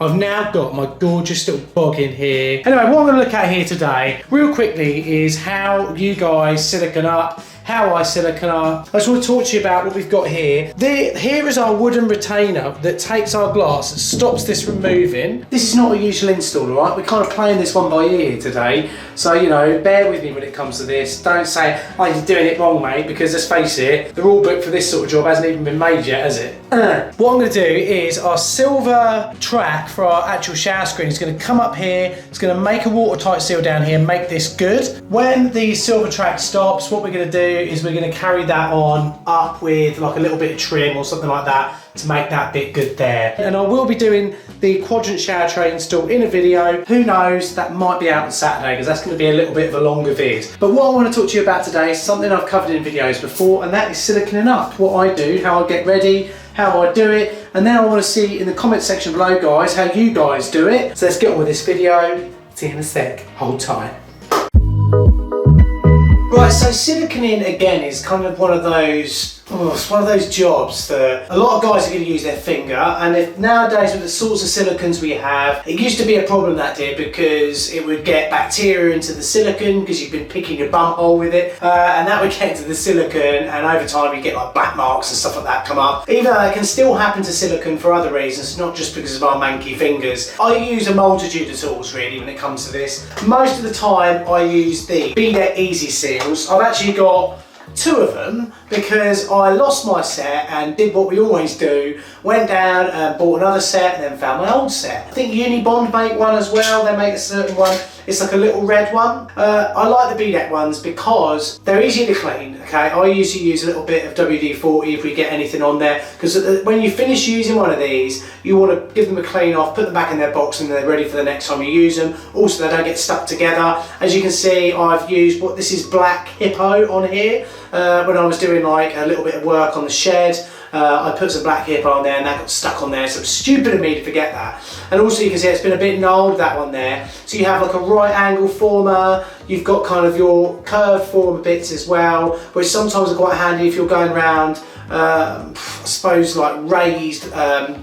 I've now got my gorgeous little bog in here. Anyway, what I'm going to look at here today, real quickly, is how you guys silicone up, how I silicone up. I just want to talk to you about what we've got here. Here is our wooden retainer that takes our glass and stops this from moving. This is not a usual install, all right? We're kind of playing this one by ear today. So, you know, bear with me when it comes to this. Don't say, oh, you're doing it wrong, mate, because let's face it, the rule book for this sort of job hasn't even been made yet, has it? What I'm going to do is our silver track for our actual shower screen is going to come up here. It's going to make a watertight seal down here and make this good. When the silver track stops, what we're going to do is we're going to carry that on up with like a little bit of trim or something like that to make that bit good there. And I will be doing the quadrant shower tray install in a video. Who knows, that might be out on Saturday because that's going to be a little bit of a longer vid. But what I want to talk to you about today is something I've covered in videos before, and that is siliconing up. What I do, how I get ready, how I do it, and then I want to see in the comment section below, guys, how you guys do it. So let's get on with this video. See you in a sec. Hold tight. Right, so siliconing again is kind of one of those, it's one of those jobs that a lot of guys are going to use their finger, and if nowadays with the sorts of silicons we have, it used to be a problem that did because it would get bacteria into the silicon because you've been picking your bum hole with it, and that would get into the silicon, and over time you get like black marks and stuff like that come up. Even though that can still happen to silicon for other reasons, not just because of our manky fingers. I use a multitude of tools really when it comes to this. Most of the time I use the Bead Easy Seals. I've actually got 2 of them because I lost my set and did what we always do, went down and bought another set and then found my old set. I think Unibond make one as well, they make a certain one, it's like a little red one. I like the BDEC ones because they're easy to clean, okay? I usually use a little bit of WD-40 if we get anything on there, because when you finish using one of these, you want to give them a clean off, put them back in their box and they're ready for the next time you use them. Also, they don't get stuck together. As you can see, I've used this is black Hippo on here. When I was doing like a little bit of work on the shed, I put some black Hippo on there and that got stuck on there, so it was stupid of me to forget that. And also you can see it's been a bit gnarled, that one there. So you have like a right angle former, you've got kind of your curved former bits as well, which sometimes are quite handy if you're going around I suppose like raised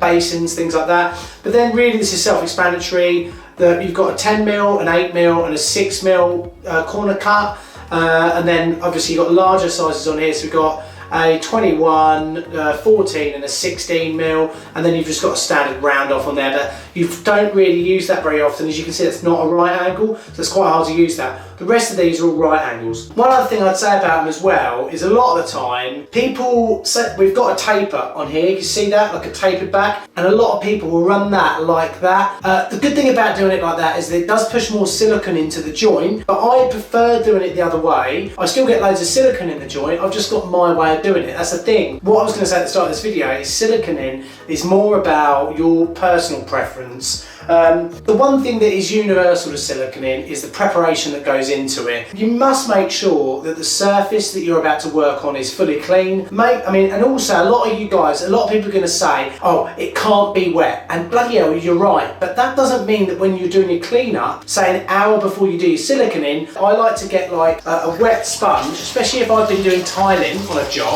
basins, things like that. But then really this is self-explanatory, that you've got a 10mm, an 8mm and a 6mm corner cut. And then obviously you've got larger sizes on here, so we've got a 21, 14 and a 16mm, and then you've just got a standard round off on there, but you don't really use that very often. As you can see, it's not a right angle, so it's quite hard to use that. The rest of these are all right angles. One other thing I'd say about them as well is a lot of the time people say, we've got a taper on here, you can see that, like a tapered back, and a lot of people will run that like that. The good thing about doing it like that is that it does push more silicone into the joint, but I prefer doing it the other way. I still get loads of silicone in the joint, I've just got my way of doing it. That's the thing. What I was going to say at the start of this video is siliconing is more about your personal preference. The one thing that is universal to siliconing is the preparation that goes into it. You must make sure that the surface that you're about to work on is fully clean. And also a lot of you guys, a lot of people are going to say, oh, it can't be wet, and bloody hell, you're right, but that doesn't mean that when you're doing your cleanup, say an hour before you do your siliconing, I like to get like a wet sponge, especially if I've been doing tiling on a job.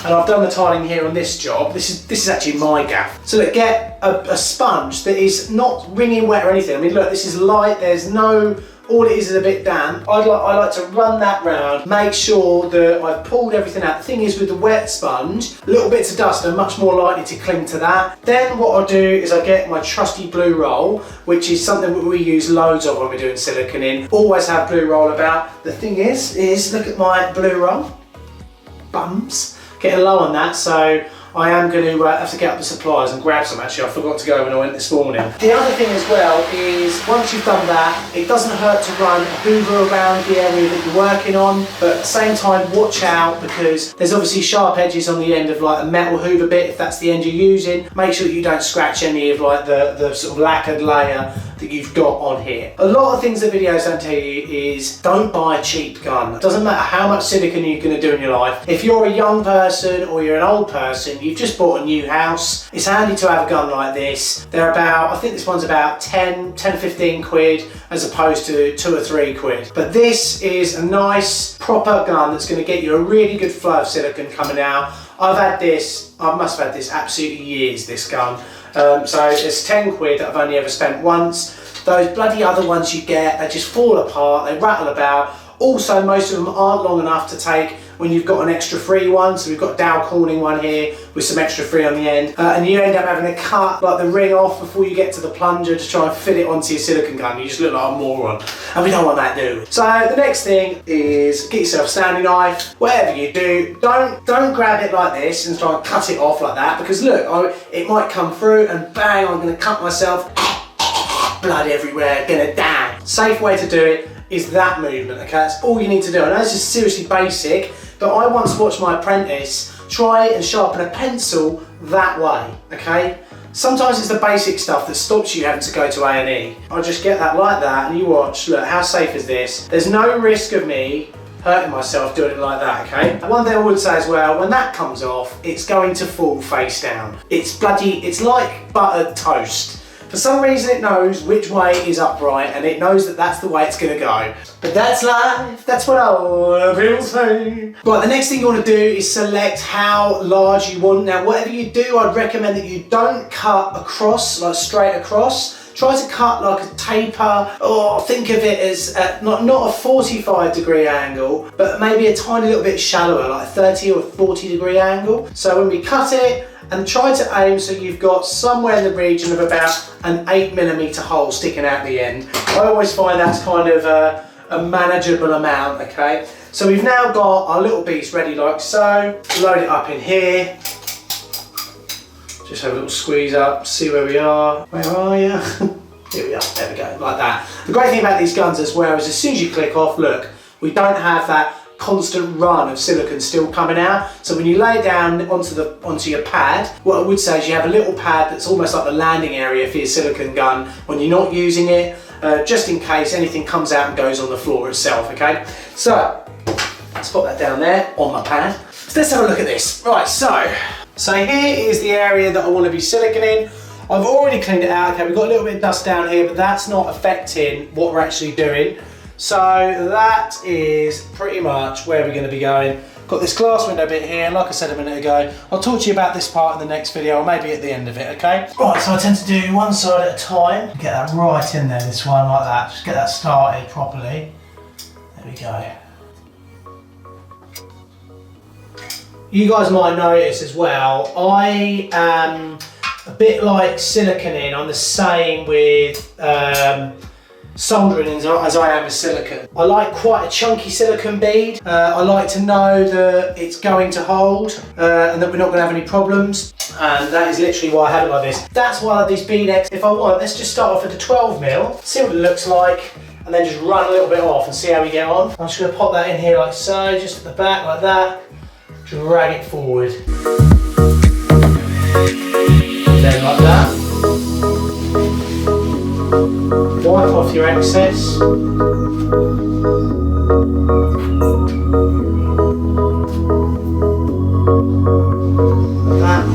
And I've done the tiling here on this job. This is actually my gaff. So look, get a sponge that is not wringing wet or anything. I mean, look, this is light. There's no, all it is a bit damp. I like to run that round, make sure that I've pulled everything out. The thing is with the wet sponge, little bits of dust are much more likely to cling to that. Then what I'll do is I get my trusty blue roll, which is something that we use loads of when we're doing siliconing. Always have blue roll about. The thing is look at my blue roll. Bums. Getting low on that, so I am going to have to get up the supplies and grab some. Actually, I forgot to go when I went this morning. The other thing as well is once you've done that, it doesn't hurt to run a hoover around the area that you're working on, but at the same time watch out because there's obviously sharp edges on the end of like a metal hoover bit if that's the end you're using. Make sure that you don't scratch any of like the sort of lacquered layer that you've got on here. A lot of things that videos don't tell you is don't buy a cheap gun. It doesn't matter how much silicone you're going to do in your life. If you're a young person or you're an old person, you've just bought a new house, it's handy to have a gun like this. They're about, I think this one's about 15 quid as opposed to 2 or 3 quid. But this is a nice proper gun that's going to get you a really good flow of silicone coming out. I must have had this absolutely years, this gun. So it's 10 quid that I've only ever spent once. Those bloody other ones you get, they just fall apart, they rattle about. Also, most of them aren't long enough to take when you've got an extra free one. So we've got Dow Corning one here with some extra free on the end. And you end up having to cut like the ring off before you get to the plunger to try and fit it onto your silicone gun. You just look like a moron. And we don't want that, do we? So the next thing is get yourself a Stanley knife. Whatever you do, don't grab it like this and try and cut it off like that, because look, it might come through and bang, I'm gonna cut myself. Blood everywhere, gonna die. Safe way to do it is that movement, okay? That's all you need to do. I know this is seriously basic, but I once watched my apprentice try and sharpen a pencil that way, okay? Sometimes it's the basic stuff that stops you having to go to A&E. I'll just get that like that, and you watch, look, how safe is this? There's no risk of me hurting myself doing it like that, okay? And one thing I would say as well, when that comes off, it's going to fall face down. It's like buttered toast. For some reason it knows which way is upright, and it knows that that's the way it's going to go. But that's life, that's what all people say. Right, the next thing you want to do is select how large you want. Now whatever you do, I'd recommend that you don't cut across, like straight across. Try to cut like a taper, or think of it as not a 45-degree angle, but maybe a tiny little bit shallower, like a 30 or 40-degree angle. So when we cut it, and try to aim so you've got somewhere in the region of about an 8mm hole sticking out the end. I always find that's kind of a manageable amount, okay? So we've now got our little beast ready like so. Load it up in here. Just have a little squeeze up, see where we are. Where are you? Here we are, there we go, like that. The great thing about these guns as well is as soon as you click off, look, we don't have that constant run of silicone still coming out. So when you lay it down onto your pad, what I would say is you have a little pad that's almost like the landing area for your silicone gun when you're not using it, just in case anything comes out and goes on the floor itself, okay? So let's put that down there on my pad. So let's have a look at this. Right, so here is the area that I want to be siliconing. I've already cleaned it out, okay? We've got a little bit of dust down here, but that's not affecting what we're actually doing. So that is pretty much where we're going to be going. Got this glass window bit here, like I said a minute ago. I'll talk to you about this part in the next video, or maybe at the end of it, okay? Right, so I tend to do one side at a time. Get that right in there, this one, like that. Just get that started properly. There we go. You guys might notice as well, I am a bit like siliconing. I'm the same with soldering as I am with silicone. I like quite a chunky silicone bead. I like to know that it's going to hold and that we're not going to have any problems. And that is literally why I have it like this. That's why I have these bead X. If I want, let's just start off with the 12mm, see what it looks like, and then just run a little bit off and see how we get on. I'm just going to pop that in here like so, just at the back like that. Drag it forward. Then like that. Wipe off your excess. Like that.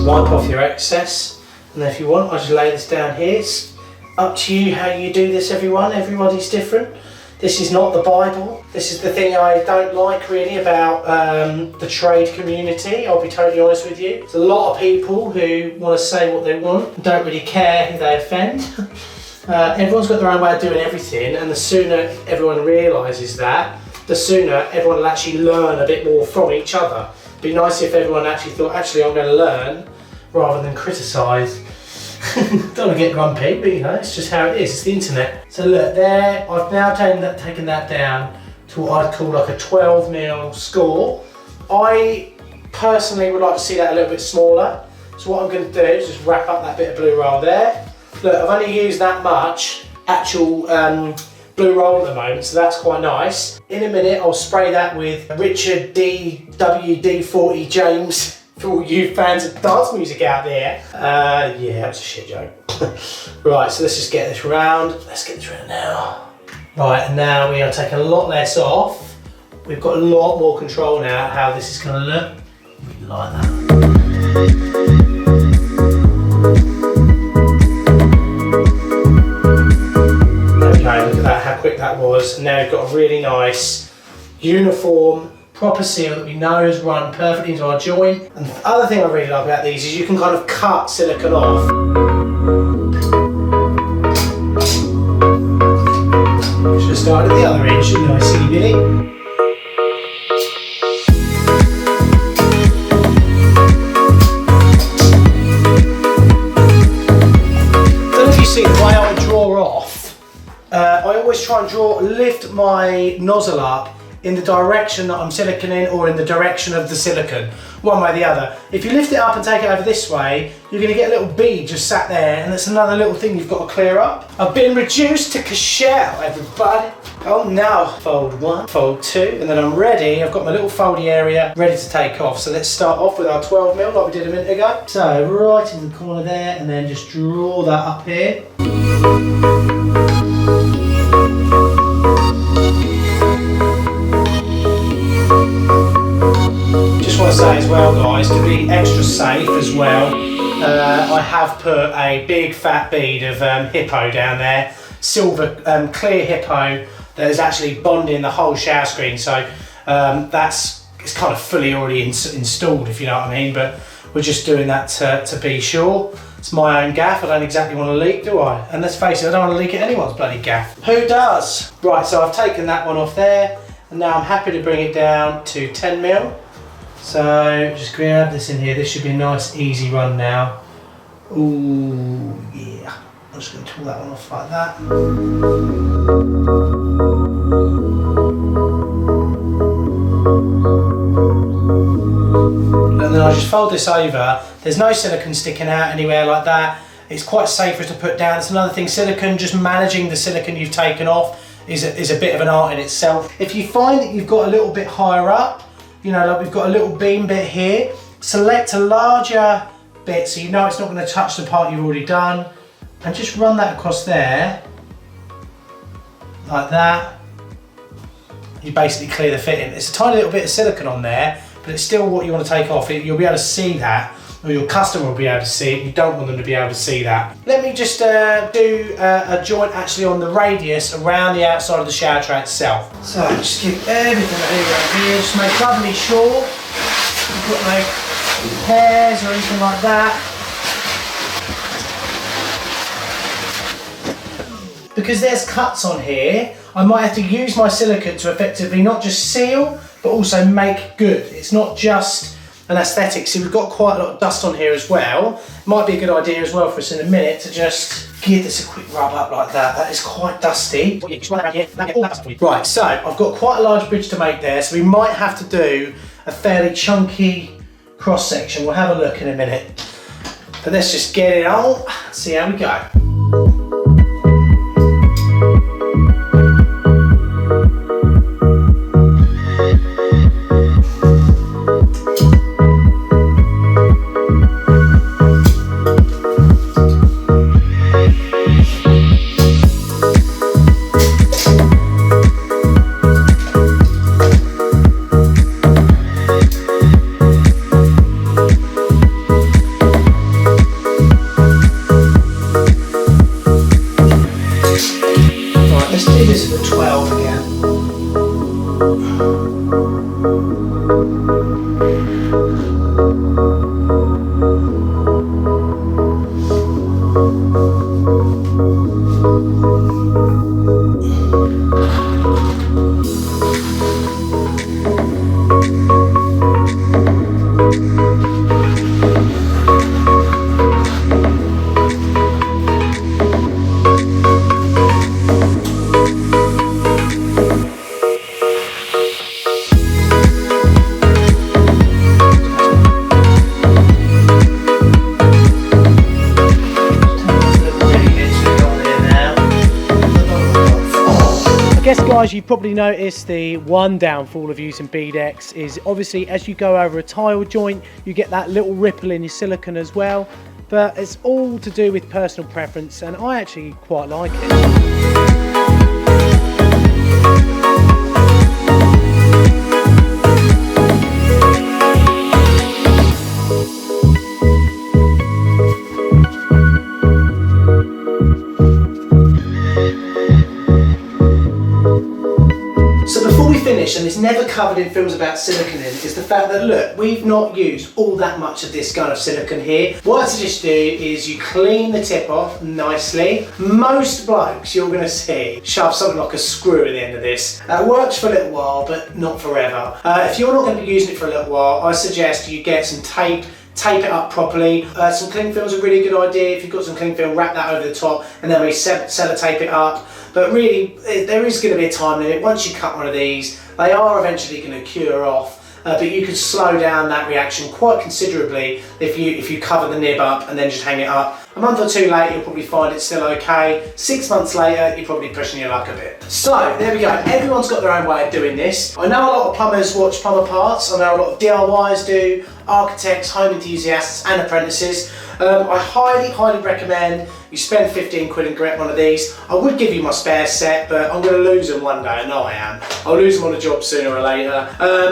Wipe off your excess. And then if you want, I'll just lay this down here. It's up to you how you do this, everyone. Everybody's different. This is not the Bible. This is the thing I don't like really about the trade community, I'll be totally honest with you. There's a lot of people who want to say what they want and don't really care who they offend. Everyone's got their own way of doing everything, and the sooner everyone realises that, the sooner everyone will actually learn a bit more from each other. It'd be nice if everyone actually thought, actually I'm going to learn, rather than criticise. Don't want to get grumpy, but you know, it's just how it is, it's the internet. So look, there, I've now taken that down to what I'd call like a 12mm score. I personally would like to see that a little bit smaller. So what I'm going to do is just wrap up that bit of blue roll there. Look, I've only used that much actual blue roll at the moment, so that's quite nice. In a minute, I'll spray that with Richard D. WD-40 James. For all you fans of dance music out there. Yeah, that's a shit joke. Right, so let's just get this round. Let's get this round now. Right, and now we are taking a lot less off. We've got a lot more control now how this is going to look. Like that. Okay, look at that, how quick that was. Now we've got a really nice, uniform, proper seal that we know has run perfectly into our joint. And the other thing I really like about these is you can kind of cut silicone off. Should have started at the other end, shouldn't I, silly Billy? See the way I draw off, I always try and lift my nozzle up in the direction that I'm siliconing or in the direction of the silicone, one way or the other. If you lift it up and take it over this way, you're going to get a little bead just sat there, and that's another little thing you've got to clear up. I've been reduced to shell, everybody. Oh, now fold 1, fold 2, and then I'm ready. I've got my little foldy area ready to take off. So let's start off with our 12mm like we did a minute ago. So right in the corner there, and then just draw that up here. Just want to say as well, guys, to be extra safe as well, I have put a big fat bead of hippo down there, silver clear hippo, that is actually bonding the whole shower screen. So it's kind of fully already installed, if you know what I mean, but we're just doing that to be sure. It's my own gaff, I don't exactly want to leak, do I? And let's face it, I don't want to leak at anyone's bloody gaff. Who does? Right, so I've taken that one off there, and now I'm happy to bring it down to 10mm. So just grab this in here. This should be a nice easy run now. Ooh, yeah. I'm just going to pull that one off like that. And then I just fold this over. There's no silicone sticking out anywhere like that. It's quite safer to put down. It's another thing, silicone, just managing the silicone you've taken off is a bit of an art in itself. If you find that you've got a little bit higher up, you know, like we've got a little beam bit here, select a larger bit so you know it's not going to touch the part you've already done, and just run that across there, like that. You basically clear the fitting. It's a tiny little bit of silicone on there, but it's still what you want to take off. You'll be able to see that, or your customer will be able to see it. You don't want them to be able to see that. Let me just do a joint actually on the radius around the outside of the shower tray itself. So just keep everything around here, just make doubly sure you've got no hairs or anything like that. Because there's cuts on here, I might have to use my silicone to effectively not just seal, but also make good. It's not just an aesthetic. See, we've got quite a lot of dust on here as well. It might be a good idea as well for us in a minute to just give this a quick rub up like that. That is quite dusty. Right, so I've got quite a large bridge to make there, so we might have to do a fairly chunky cross section. We'll have a look in a minute. But let's just get it on, see how we go. Guys, you probably noticed the one downfall of using Bead X is obviously as you go over a tile joint you get that little ripple in your silicone as well, but it's all to do with personal preference and I actually quite like it. And is never covered in films about silicone is the fact that, look, we've not used all that much of this kind of silicone here. What I suggest you do is you clean the tip off nicely. Most blokes you're going to see shove something like a screw at the end of this. That works for a little while, but not forever. If you're not going to be using it for a little while, I suggest you get some tape it up properly. Some cling film is a really good idea. If you've got some cling film, wrap that over the top and then we sellotape it up. But really, there is going to be a time limit. Once you cut one of these, they are eventually going to cure off. But you can slow down that reaction quite considerably if you cover the nib up and then just hang it up. A month or two later, you'll probably find it's still okay. 6 months later, you're probably pushing your luck a bit. So, there we go. Everyone's got their own way of doing this. I know a lot of plumbers watch Plumber Parts. I know a lot of DIYs do, architects, home enthusiasts and apprentices. I highly recommend you spend 15 quid and get one of these. I would give you my spare set, but I'm going to lose them one day. I know I am. I'll lose them on a job sooner or later.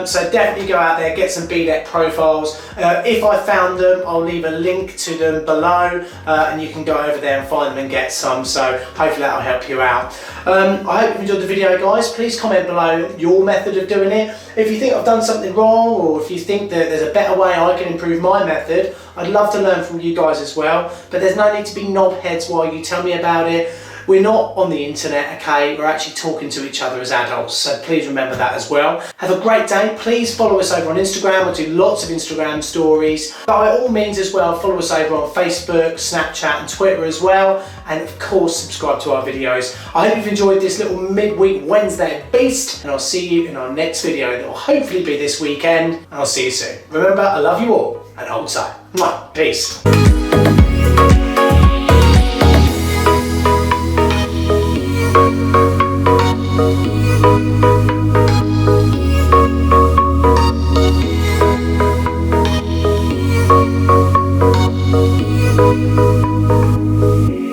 So definitely go out there, get some bead profiles. If I found them, I'll leave a link to them below, and you can go over there and find them and get some. So hopefully that'll help you out. I hope you enjoyed the video, guys. Please comment below your method of doing it. If you think I've done something wrong, or if you think that there's a better way I can improve my method, I'd love to learn from you guys as well. But there's no need to be knobheads while you tell me about it. We're not on the internet, okay? We're actually talking to each other as adults, so please remember that as well. Have a great day. Please follow us over on Instagram. We'll do lots of Instagram stories. By all means as well, follow us over on Facebook, Snapchat and Twitter as well. And of course, subscribe to our videos. I hope you've enjoyed this little midweek Wednesday beast, and I'll see you in our next video that will hopefully be this weekend, and I'll see you soon. Remember, I love you all, and hold tight. Mwah. Peace. Thank you.